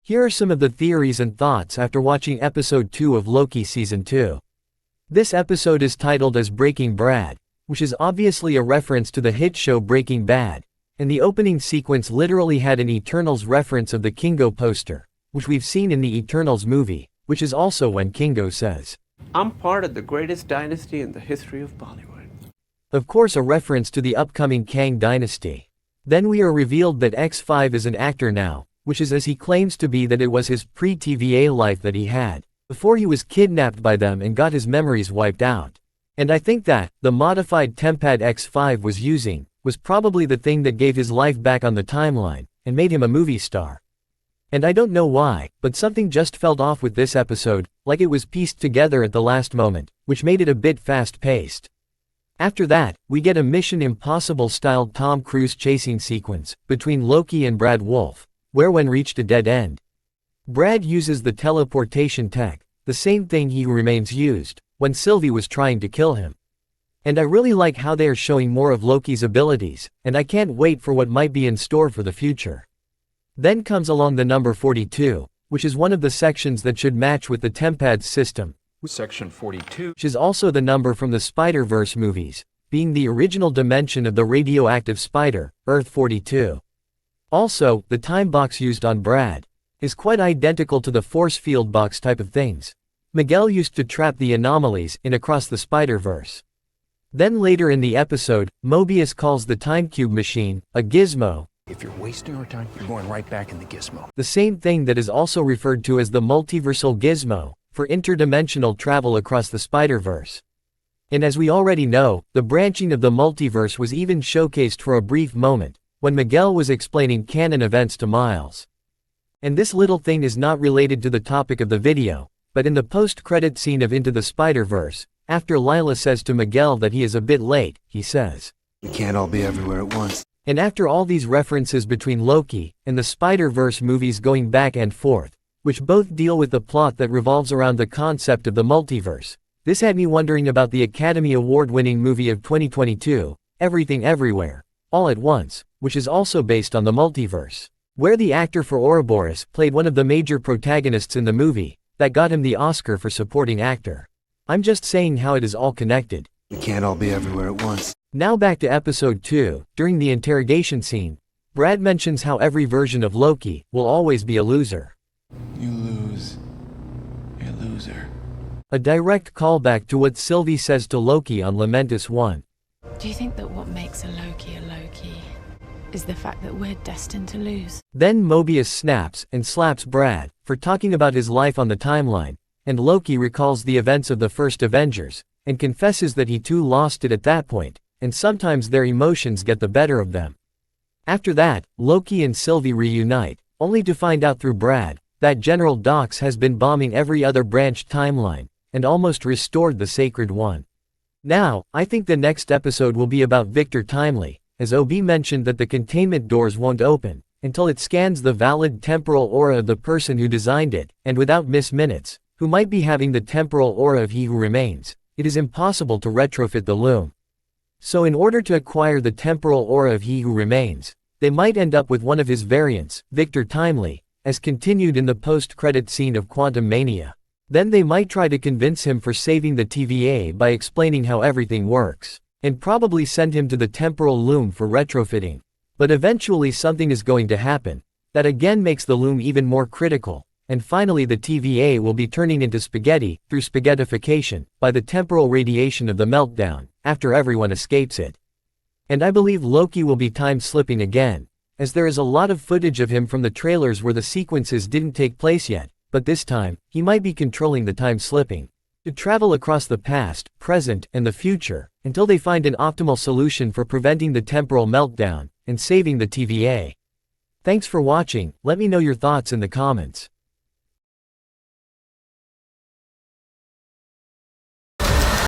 Here are some of the theories and thoughts after watching episode 2 of Loki season 2. This episode is titled as Breaking Brad, which is obviously a reference to the hit show Breaking Bad, and the opening sequence literally had an Eternals reference of the Kingo poster, which we've seen in the Eternals movie, which is also when Kingo says, "I'm part of the greatest dynasty in the history of Bollywood." Of course, a reference to the upcoming Kang dynasty. Then we are revealed that X5 is an actor now, which is as he claims to be that it was his pre-TVA life that he had, before he was kidnapped by them and got his memories wiped out. And I think that, the modified Tempad X5 was using, was probably the thing that gave his life back on the timeline, and made him a movie star. And I don't know why, but something just felt off with this episode, like it was pieced together at the last moment, which made it a bit fast-paced. After that, we get a Mission Impossible-styled Tom Cruise chasing sequence, between Loki and Brad Wolf, where when reached a dead end, Brad uses the teleportation tech, the same thing He Who Remains used, when Sylvie was trying to kill him. And I really like how they are showing more of Loki's abilities, and I can't wait for what might be in store for the future. Then comes along the number 42, which is one of the sections that should match with the Tempad system. Section 42, which is also the number from the Spider-Verse movies, being the original dimension of the radioactive spider, Earth 42. Also, the time box used on Brad is quite identical to the force field box type of things Miguel used to trap the anomalies in Across the Spider-Verse. Then later in the episode, Mobius calls the time cube machine a gizmo. if you're wasting our time, you're going right back in the gizmo. The same thing that is also referred to as the multiversal gizmo, for interdimensional travel across the Spider-Verse. And as we already know, the branching of the multiverse was even showcased for a brief moment, when Miguel was explaining canon events to Miles. And this little thing is not related to the topic of the video, but in the post-credit scene of Into the Spider-Verse, after Lila says to Miguel that he is a bit late, he says, "We can't all be everywhere at once." And after all these references between Loki and the Spider-Verse movies going back and forth, which both deal with the plot that revolves around the concept of the multiverse, this had me wondering about the Academy Award-winning movie of 2022, Everything Everywhere, All at Once, which is also based on the multiverse, where the actor for Ouroboros played one of the major protagonists in the movie, that got him the Oscar for supporting actor. I'm just saying how it is all connected. We can't all be everywhere at once. Now back to episode 2, during the interrogation scene, Brad mentions how every version of Loki will always be a loser. You lose. You're a loser. A direct callback to what Sylvie says to Loki on Lamentus 1. Do you think that what makes a Loki is the fact that we're destined to lose? Then Mobius snaps and slaps Brad for talking about his life on the timeline, and Loki recalls the events of the first Avengers, and confesses that he too lost it at that point, and sometimes their emotions get the better of them. After that, Loki and Sylvie reunite, only to find out through Brad, that General Dox has been bombing every other branched timeline, and almost restored the Sacred One. Now, I think the next episode will be about Victor Timely, as OB mentioned that the containment doors won't open, until it scans the valid temporal aura of the person who designed it, and without Miss Minutes, who might be having the temporal aura of He Who Remains, it is impossible to retrofit the loom. So in order to acquire the temporal aura of He Who Remains, they might end up with one of his variants, Victor Timely, as continued in the post-credit scene of Quantum Mania. Then they might try to convince him for saving the TVA by explaining how everything works, and probably send him to the temporal loom for retrofitting. But eventually something is going to happen, that again makes the loom even more critical, and finally the TVA will be turning into spaghetti, through spaghettification, by the temporal radiation of the meltdown, after everyone escapes it. And I believe Loki will be time-slipping again, as there is a lot of footage of him from the trailers where the sequences didn't take place yet, but this time, he might be controlling the time-slipping to travel across the past, present, and the future, until they find an optimal solution for preventing the temporal meltdown, and saving the TVA. Thanks for watching, let me know your thoughts in the comments.